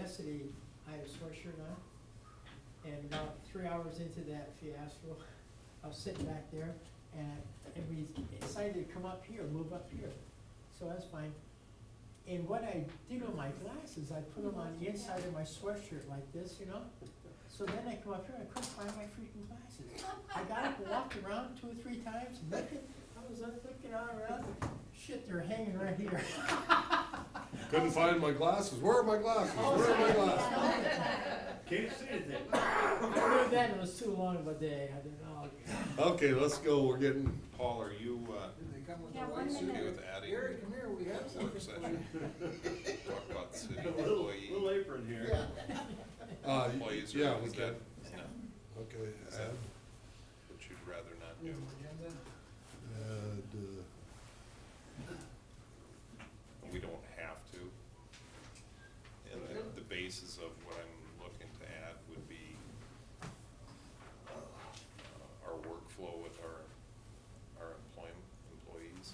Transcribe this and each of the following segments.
yesterday, I had a sweatshirt on, and about 3 hours into that fiasco, I was sitting back there, and we decided to come up here, move up here, so that's fine. And what I did with my glasses, I put them on the inside of my sweatshirt like this, you know? So then I come up here, I couldn't find my freaking glasses. I got up and walked around 2 or 3 times, and looking, I was looking all around, shit, they're hanging right here. Couldn't find my glasses. Where are my glasses? Where are my glasses? Can't see anything. I knew then it was too long of a day, I didn't know. Okay, let's go. We're getting, Paul, are you, Did they come with Yeah, the one white suit? okay with adding Gary, come here, we have work something. session? Talk about city Little employee, apron here. Yeah. employees, or yeah, is we that, can. no, Okay, is that what you'd rather not do? Agenda? We don't have to. And the basis of what I'm looking to add would be our workflow with our employees,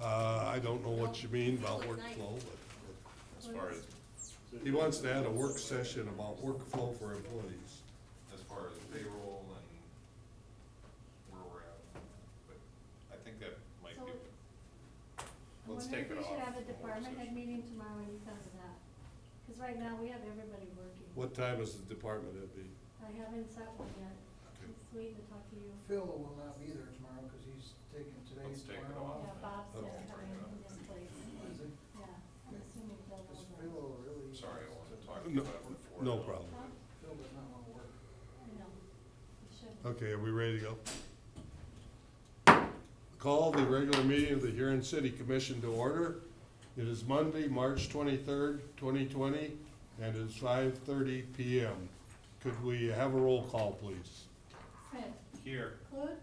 I don't know what you mean about workflow, but as far as, he wants to add a work session about workflow for employees. as far as payroll and where we're at. But I think that might So, be, I let's wonder take if it we should off have a the department work head session. meeting tomorrow because of that. Cause right now we have everybody working. What time is the department head meeting? I haven't set one yet. Okay. It's sweet to talk to you. Phil will not be there tomorrow because he's taking today Let's take it tomorrow off. Yeah, Bob's Okay. coming in his place. Is it? Yeah, I'm assuming Phil Because will. Phil will really. sorry, I wanted to talk to No, you about it before. no now. problem. Huh? Phil does not want to work. No, you should. Okay, are we ready to go? Call the regular meeting of the Huron City Commission to order. It is Monday, March 23rd, 2020, and it's 5:30 PM. Could we have a roll call, please? Smith, Here, Clute,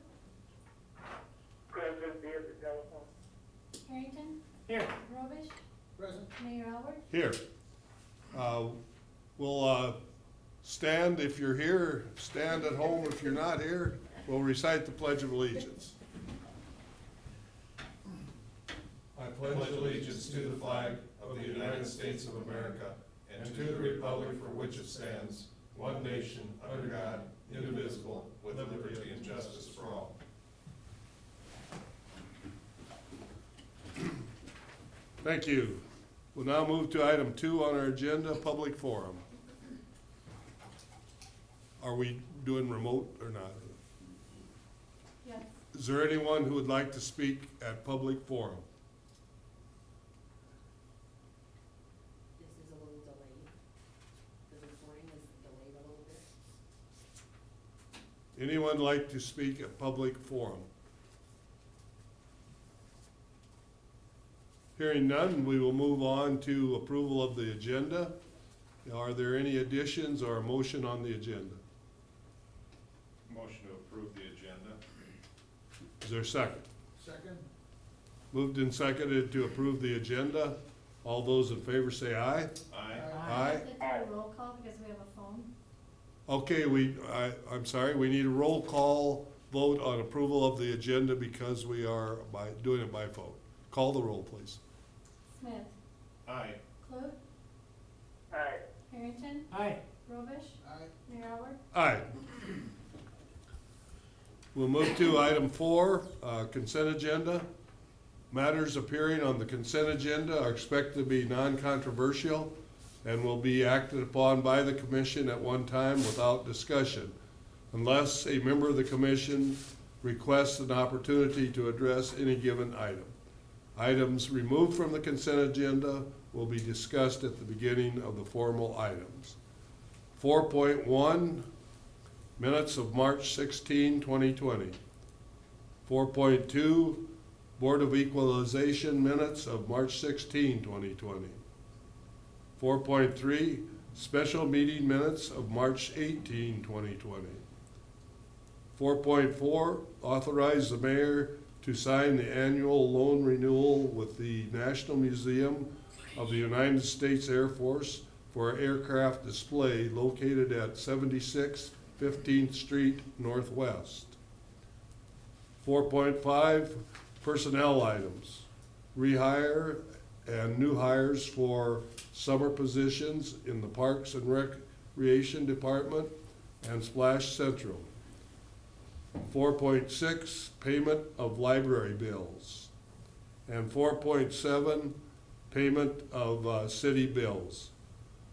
Present via the telephone. Harrington, Here, Robish, Present? Mayor Albert. Here. We'll stand if you're here, stand at home if you're not here. We'll recite the Pledge of Allegiance. I pledge allegiance to the flag of the United States of America and to the republic for which it stands, one nation, under God, indivisible, with liberty and justice for all. Thank you. We'll now move to item 2 on our agenda, public forum. Are we doing remote or not? Yes. Is there anyone who would like to speak at public forum? This is a little delayed. The recording is delayed a little bit. Anyone like to speak at public forum? Hearing none, we will move on to approval of the agenda. Are there any additions or a motion on the agenda? motion to approve the agenda. Is there a second? Second? Moved and seconded to approve the agenda. All those in favor say aye. Aye. Aye. We have to do a roll call because we have a phone. Okay, I'm sorry, we need a roll call vote on approval of the agenda because we are doing it by phone. Call the roll, please. Smith, Aye. Clute, Aye. Harrington, aye. Robish, Aye. Mayor Albert. Aye. We'll move to item 4, consent agenda. Matters appearing on the consent agenda are expected to be non-controversial and will be acted upon by the commission at one time without discussion, unless a member of the commission requests an opportunity to address any given item. Items removed from the consent agenda will be discussed at the beginning of the formal items. 4.1, minutes of March 16, 2020. 4.2, Board of Equalization minutes of March 16, 2020. 4.3, special meeting minutes of March 18, 2020. 4.4, authorize the mayor to sign the annual loan renewal with the National Museum of the United States Air Force for an aircraft display located at 76 15th Street Northwest. 4.5, personnel items. Rehire and new hires for summer positions in the Parks and Recreation Department and Splash Central. 4.6, payment of library bills. And 4.7, payment of city bills.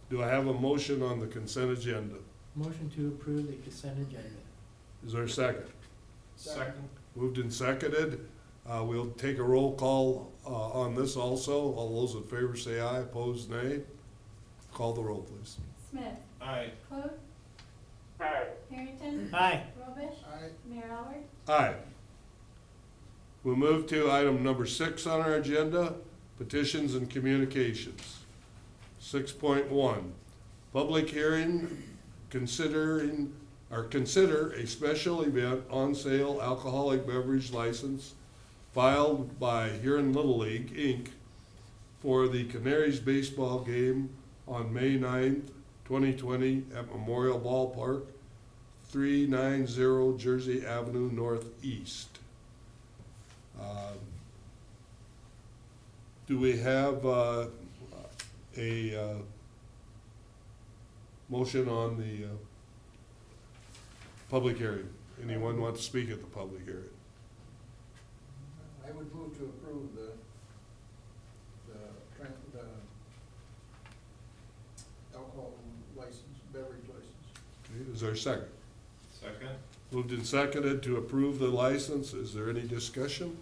Do I have a motion on the consent agenda? Motion to approve the consent agenda. Is there a second? Second. Moved and seconded. We'll take a roll call on this also. All those in favor say aye, opposed nay. Call the roll, please. Smith, Aye. Clute, Aye. Harrington, Aye. Robish, Aye. Mayor Albert. Aye. We'll move to item number 6 on our agenda, petitions and communications. 6.1, public hearing consider a special event on sale alcoholic beverage license filed by Huron Little League, Inc. for the Canaries baseball game on May 9th, 2020 at Memorial Ballpark, 390 Jersey Avenue Northeast. Do we have a motion on the public hearing? Anyone want to speak at the public hearing? I would move to approve the alcohol license, beverage license. Okay, is there a second? Second? Moved and seconded to approve the license. Is there any discussion?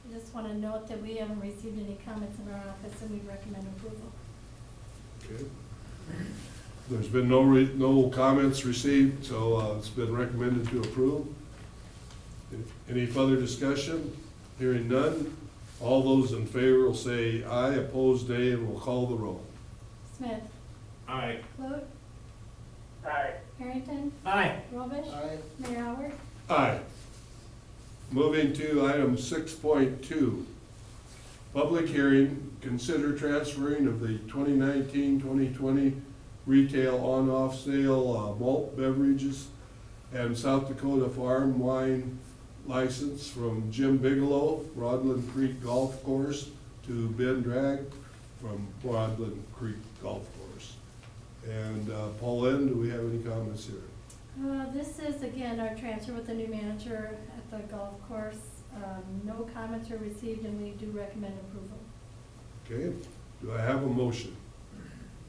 I just want to note that we haven't received any comments in our office and we recommend approval. Okay. There's been no comments received, so it's been recommended to approve. Any further discussion? Hearing none. All those in favor will say aye, opposed nay, and we'll call the roll. Smith, Aye. Clute, Aye. Harrington, Aye. Robish, Aye. Mayor Albert. Aye. Moving to item 6.2. Public hearing, consider transferring of the 2019-2020 retail on-off sale malt beverages and South Dakota farm wine license from Jim Bigelow, Broadland Creek Golf Course, to Ben Drag from Broadland Creek Golf Course. And Pauline, do we have any comments here? This is again our transfer with the new manager at the golf course. No comments are received and we do recommend approval. Okay, do I have a motion?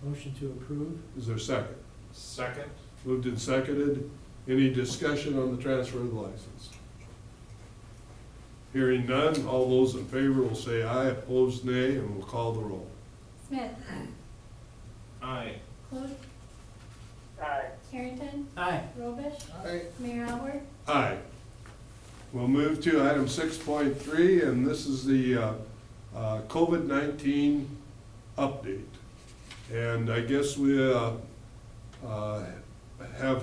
Motion to approve. Is there a second? Second? Moved and seconded. Any discussion on the transfer of the license? Hearing none, all those in favor will say aye, opposed nay, and we'll call the roll. Smith, Aye. Clute, Aye. Harrington, Aye. Robish, Aye. Mayor Albert. Aye. We'll move to item 6.3, and this is the COVID-19 update. And I guess we have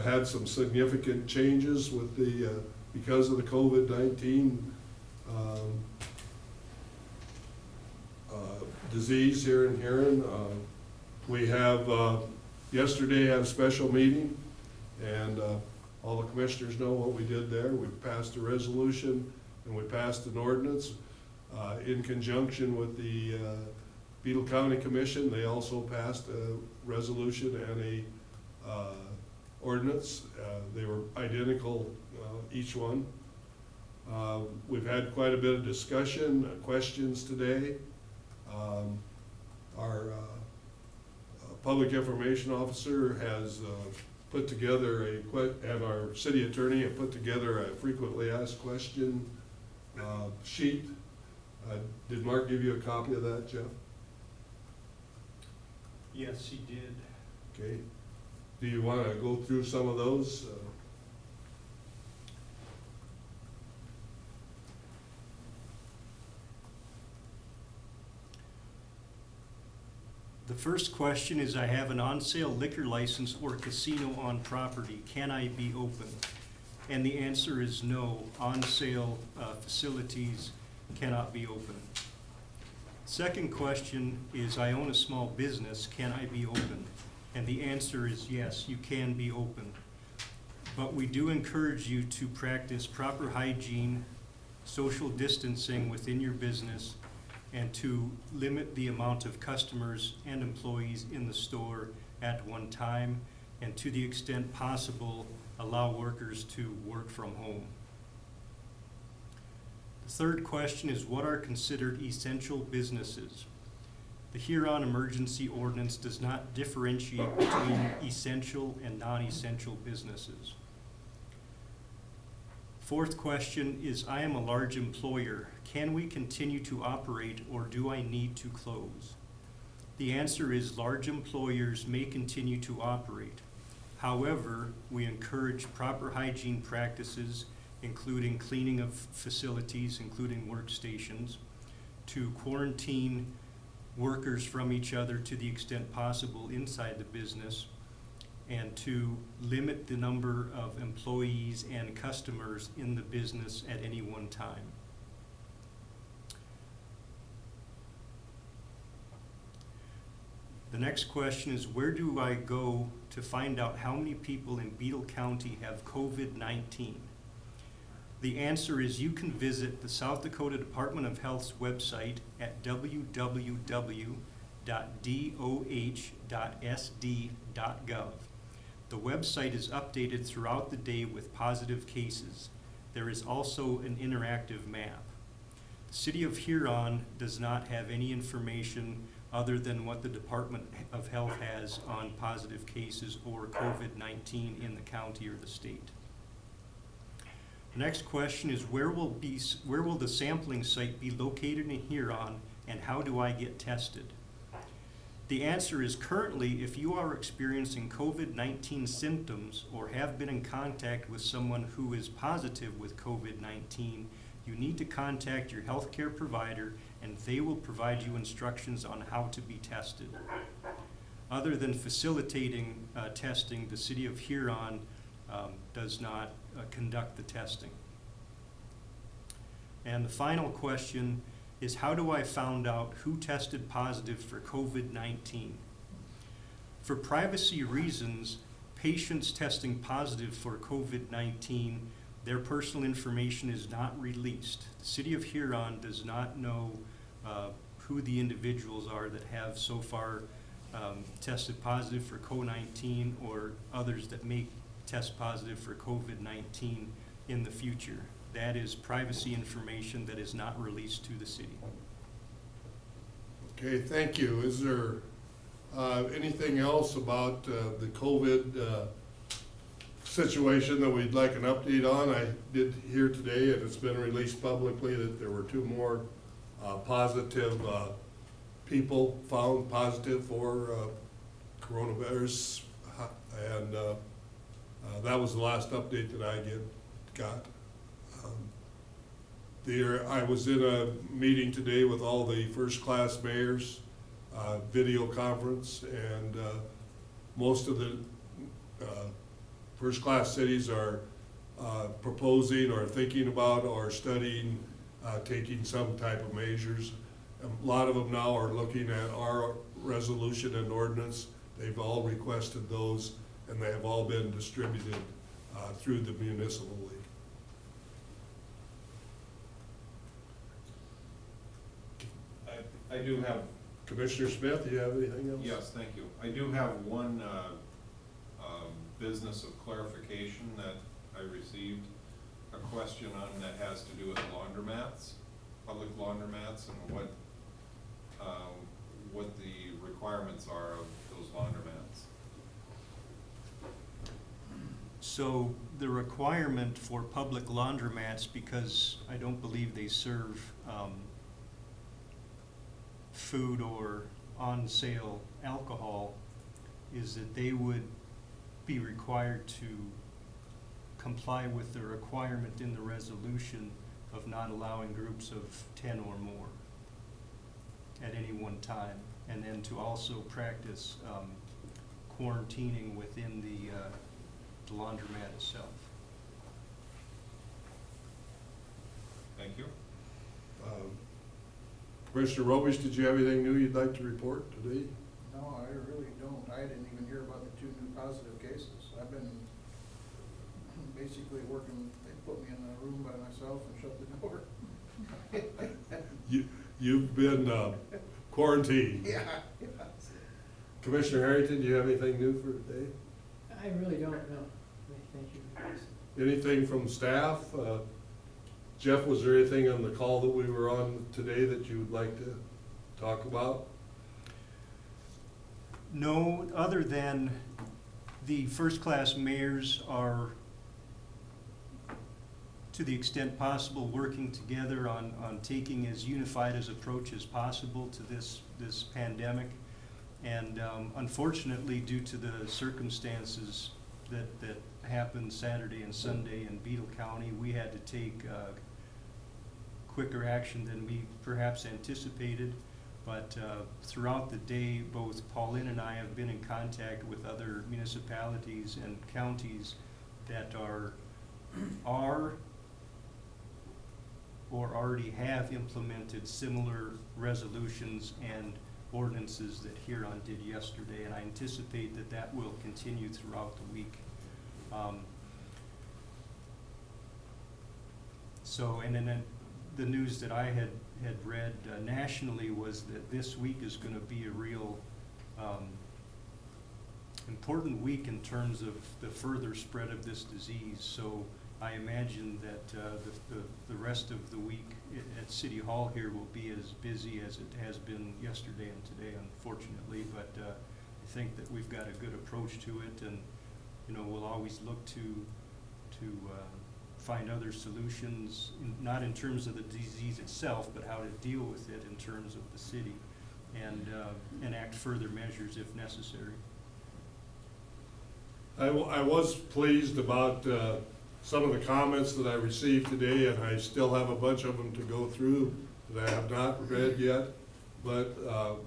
had some significant changes with the, because of the COVID-19 disease here in Huron. We have, yesterday had a special meeting, and all the commissioners know what we did there. We passed a resolution and we passed an ordinance in conjunction with the Beetle County Commission. They also passed a resolution and a ordinance. They were identical, each one. We've had quite a bit of discussion, questions today. Our public information officer has put together and our city attorney have put together a frequently asked question sheet. Did Mark give you a copy of that, Jeff? Yes, he did. Okay. Do you want to go through some of those? The first question is, I have an on-sale liquor license or casino on property. Can I be open? And the answer is no. On-sale facilities cannot be open. Second question is, I own a small business. Can I be open? And the answer is yes, you can be open. But we do encourage you to practice proper hygiene, social distancing within your business, and to limit the amount of customers and employees in the store at one time, and to the extent possible, allow workers to work from home. The third question is, what are considered essential businesses? The Huron Emergency Ordinance does not differentiate between essential and non-essential businesses. Fourth question is, I am a large employer. Can we continue to operate, or do I need to close? The answer is large employers may continue to operate. However, we encourage proper hygiene practices, including cleaning of facilities, including workstations, to quarantine workers from each other to the extent possible inside the business, and to limit the number of employees and customers in the business at any one time. The next question is, where do I go to find out how many people in Beadle County have COVID-19? The answer is, you can visit the South Dakota Department of Health's website at www.doh.sd.gov. The website is updated throughout the day with positive cases. There is also an interactive map. The City of Huron does not have any information other than what the Department of Health has on positive cases or COVID-19 in the county or the state. The next question is, where will the sampling site be located in Huron, and how do I get tested? The answer is, currently, if you are experiencing COVID-19 symptoms or have been in contact with someone who is positive with COVID-19, you need to contact your healthcare provider, and they will provide you instructions on how to be tested. Other than facilitating testing, the City of Huron does not conduct the testing. And the final question is, how do I find out who tested positive for COVID-19? For privacy reasons, patients testing positive for COVID-19, their personal information is not released. The City of Huron does not know who the individuals are that have so far tested positive for COVID-19, or others that may test positive for COVID-19 in the future. That is privacy information that is not released to the city. Okay, thank you. Is there anything else about the COVID situation that we'd like an update on? I did hear today, and it's been released publicly, that there were 2 more positive people found positive for coronavirus, and that was the last update that I got. I was in a meeting today with all the first-class mayors, video conference, and most of the first-class cities are proposing or thinking about or studying taking some type of measures. A lot of them now are looking at our resolution and ordinance. They've all requested those, and they have all been distributed through the municipal league. I do have. Commissioner Smith, do you have anything else? Yes, thank you. I do have one business of clarification that I received a question on that has to do with laundromats, public laundromats, and what the requirements are of those laundromats. So the requirement for public laundromats, because I don't believe they serve food or on-sale alcohol, is that they would be required to comply with the requirement in the resolution of not allowing groups of 10 or more at any one time, and then to also practice quarantining within the laundromat itself. Thank you. Commissioner Robish, did you have anything new you'd like to report today? No, I really don't. I didn't even hear about the 2 new positive cases. I've been basically working, they put me in a room by myself and shut the door. You've been quarantined. Yeah. Commissioner Harrington, do you have anything new for today? I really don't know. Thank you. Anything from staff? Jeff, was there anything on the call that we were on today that you would like to talk about? No, other than the first-class mayors are, to the extent possible, working together on taking as unified as approach as possible to this pandemic. And unfortunately, due to the circumstances that happened Saturday and Sunday in Beetle County, we had to take quicker action than we perhaps anticipated. But throughout the day, both Pauline and I have been in contact with other municipalities and counties that are or already have implemented similar resolutions and ordinances that Huron did yesterday, and I anticipate that that will continue throughout the week. And then the news that I had read nationally was that this week is going to be a real important week in terms of the further spread of this disease. So I imagine that the rest of the week at City Hall here will be as busy as it has been yesterday and today, unfortunately. But I think that we've got a good approach to it, and we'll always look to find other solutions, not in terms of the disease itself, but how to deal with it in terms of the city, and enact further measures if necessary. I was pleased about some of the comments that I received today, and I still have a bunch of them to go through that I have not read yet. But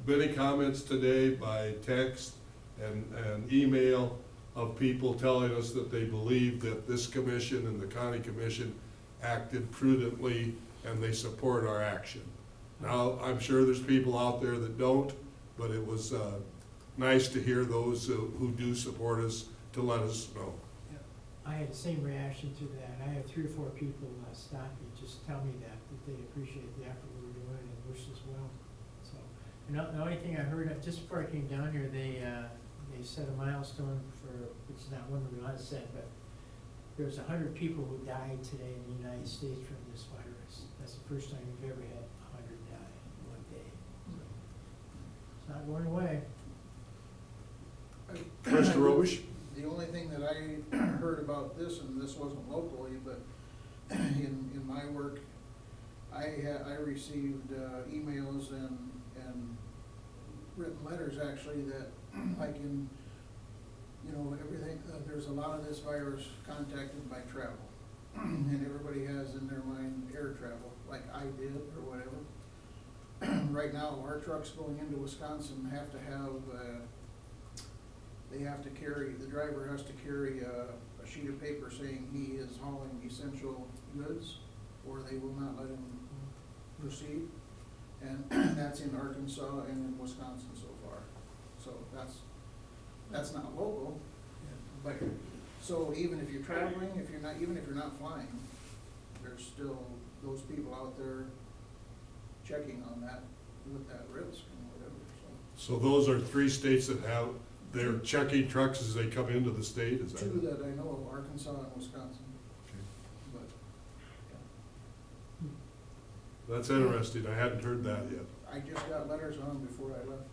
many comments today by text and email of people telling us that they believe that this commission and the county commission acted prudently and they support our action. Now, I'm sure there's people out there that don't, but it was nice to hear those who do support us to let us know. I had the same reaction to that. I had 3 or 4 people stop me, just tell me that they appreciate the effort we were doing and wish us well. So, and the only thing I heard, just before I came down here, they set a milestone for, which is not one we want to set, but there's 100 people who died today in the United States from this virus. That's the first time we've ever had 100 die in one day. So, it's not going away. Mr. Robish? The only thing that I heard about this, and this wasn't locally, but in my work, I received emails and written letters actually that, like in, everything, there's a lot of this virus contacted by travel. And everybody has in their mind air travel, like I did or whatever. Right now, our trucks going into Wisconsin have to have the driver has to carry a sheet of paper saying he is hauling essential goods, or they will not let him proceed. And that's in Arkansas and in Wisconsin so far. So that's not local, but, so even if you're traveling, even if you're not flying, there's still those people out there checking on that, with that risk and whatever, so. So those are 3 states that have, they're checking trucks as they come into the state, is that 2 it? that I know of, Arkansas and Wisconsin, but, yeah. That's interesting, I hadn't heard that yet. I just got letters on them before I left.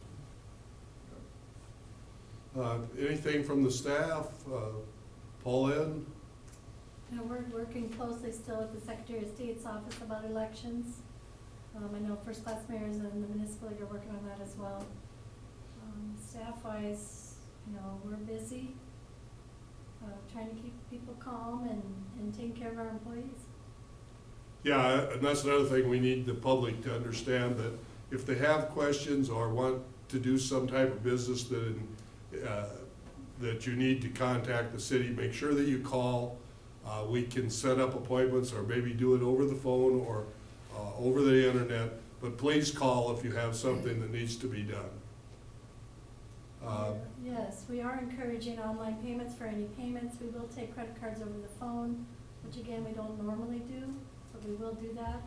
Anything from the staff? Pauline? We're working closely still with the Secretary of State's office about elections. I know first-class mayors and the municipal league are working on that as well. Staff-wise, we're busy, trying to keep people calm and taking care of our employees. Yeah, and that's another thing, we need the public to understand that if they have questions or want to do some type of business that you need to contact the city, make sure that you call. We can set up appointments or maybe do it over the phone or over the internet, but please call if you have something that needs to be done. Yes, we are encouraging online payments for any payments. We will take credit cards over the phone, which again, we don't normally do, so we will do that.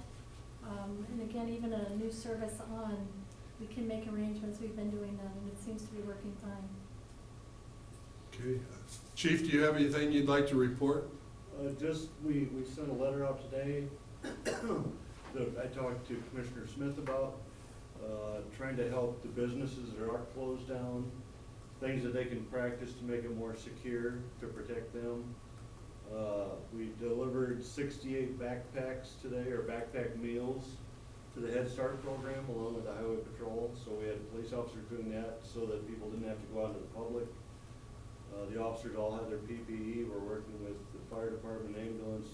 And again, even a new service on, we can make arrangements, we've been doing that, and it seems to be working fine. Okay. Chief, do you have anything you'd like to report? Just, we sent a letter out today that I talked to Commissioner Smith about, trying to help the businesses that are closed down, things that they can practice to make it more secure, to protect them. We delivered 68 backpacks today, or backpack meals, to the Head Start program along with the Highway Patrol. So we had police officers doing that so that people didn't have to go out into the public. The officers all have their PPE. We're working with the fire department, ambulance,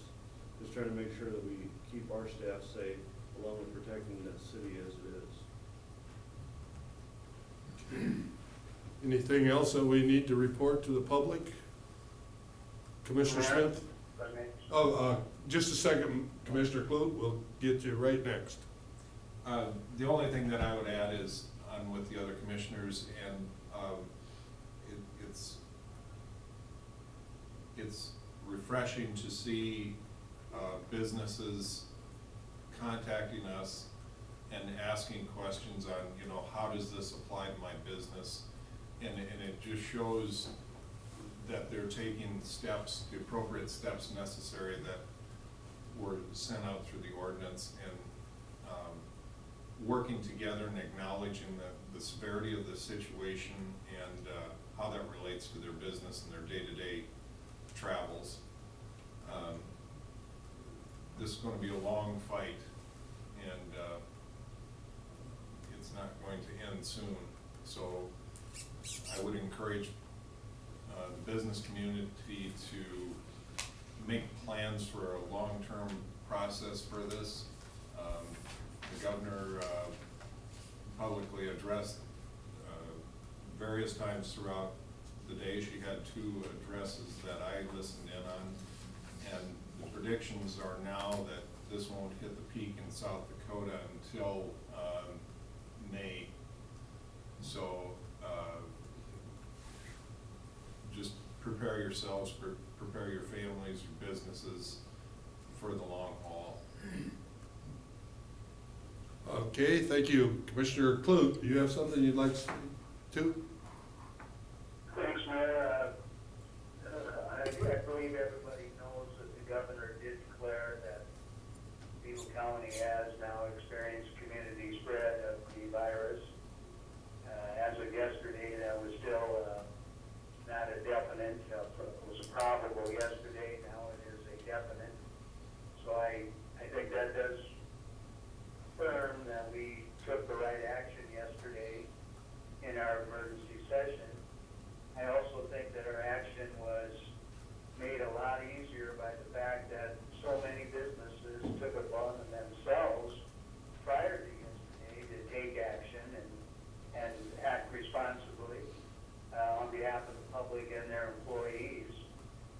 just trying to make sure that we keep our staff safe along with protecting the city as it is. Anything else that we need to report to the public? Commissioner Smith? Oh, just a second, Commissioner Clute, we'll get you right next. The only thing that I would add is on with the other commissioners, and it's refreshing to see businesses contacting us and asking questions on, you know, how does this apply to my business? And it just shows that they're taking steps, the appropriate steps necessary that were sent out through the ordinance, and working together and acknowledging the severity of the situation and how that relates to their business and their day-to-day travels. This is going to be a long fight, and it's not going to end soon. So I would encourage the business community to make plans for a long-term process for this. The governor publicly addressed various times throughout the day. She had 2 addresses that I listened in on, and the predictions are now that this won't hit the peak in South Dakota until May. So just prepare yourselves, prepare your families, your businesses for the long haul. Okay, thank you. Commissioner Clute, do you have something you'd like to say too? Thanks, Mayor. I believe everybody knows that the governor did declare that Beagle County has now experienced community spread of the virus. As of yesterday, that was still not a definite, it was a probable yesterday, now it is a definite. So I think that does confirm that we took the right action yesterday in our emergency session. I also think that our action was made a lot easier by the fact that so many businesses took it upon themselves prior to yesterday to take action and act responsibly on behalf of the public and their employees,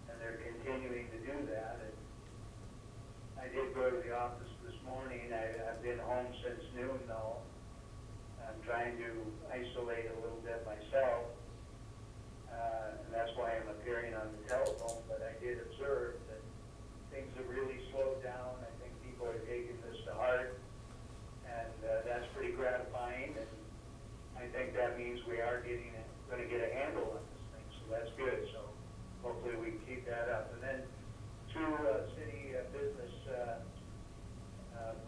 and they're continuing to do that. And I did go to the office this morning. I've been home since noon though. I'm trying to isolate a little bit myself, and that's why I'm appearing on the telephone, but I did observe that things have really slowed down. I think people are taking this to heart, and that's pretty gratifying, and I think that means we are going to get a handle on this thing, so that's good. So hopefully we can keep that up. And then 2 city business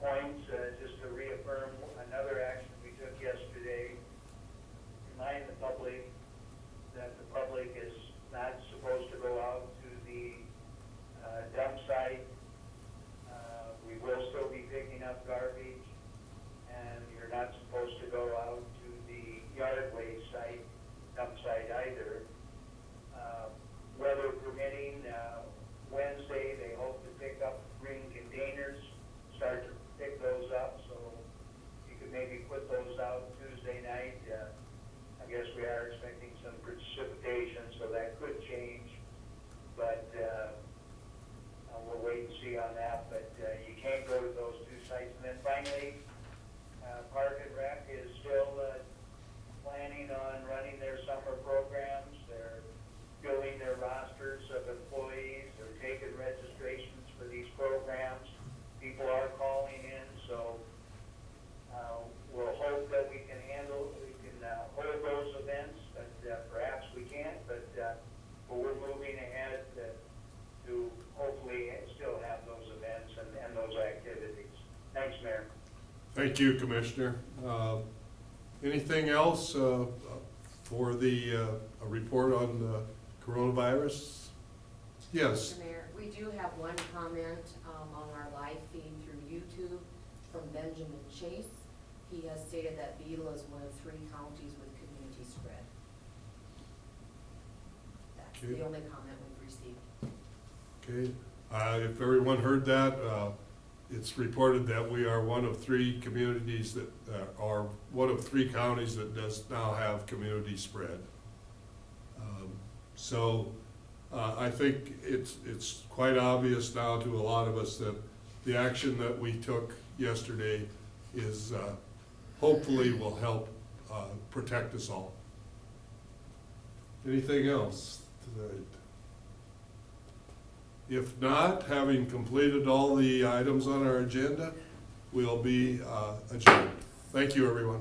points, just to reaffirm another action we took yesterday. Remind the public that the public is not supposed to go out to the dump site. We will still be picking up garbage, and you're not supposed to go out to the yard waste site, dump site either. Weather permitting, Wednesday they hope to pick up green containers, start to pick those up, so you could maybe put those out Tuesday night. I guess we are expecting some precipitation, so that could change, but we'll wait and see on that. But you can't go to those 2 sites. And then finally, Park and Rec is still planning on running their summer programs. They're building their rosters of employees. They're taking registrations for these programs. People are calling in, so but we're moving ahead to hopefully still have those events and those activities. Thanks, Mayor. Thank you, Commissioner. Anything else for the a report on the coronavirus? Yes. Mr. Mayor, we do have one comment on our live feed through YouTube from Benjamin Chase. He has stated that Beetle is one of 3 counties with community spread. That's Okay. the only comment we've received. Okay. If everyone heard that, it's reported that we are one of 3 communities that are one of 3 counties that does now have community spread. So I think it's quite obvious now to a lot of us that the action that we took yesterday is hopefully will help protect us all. Anything else tonight? If not, having completed all the items on our agenda, we'll be adjourned. Thank you, everyone.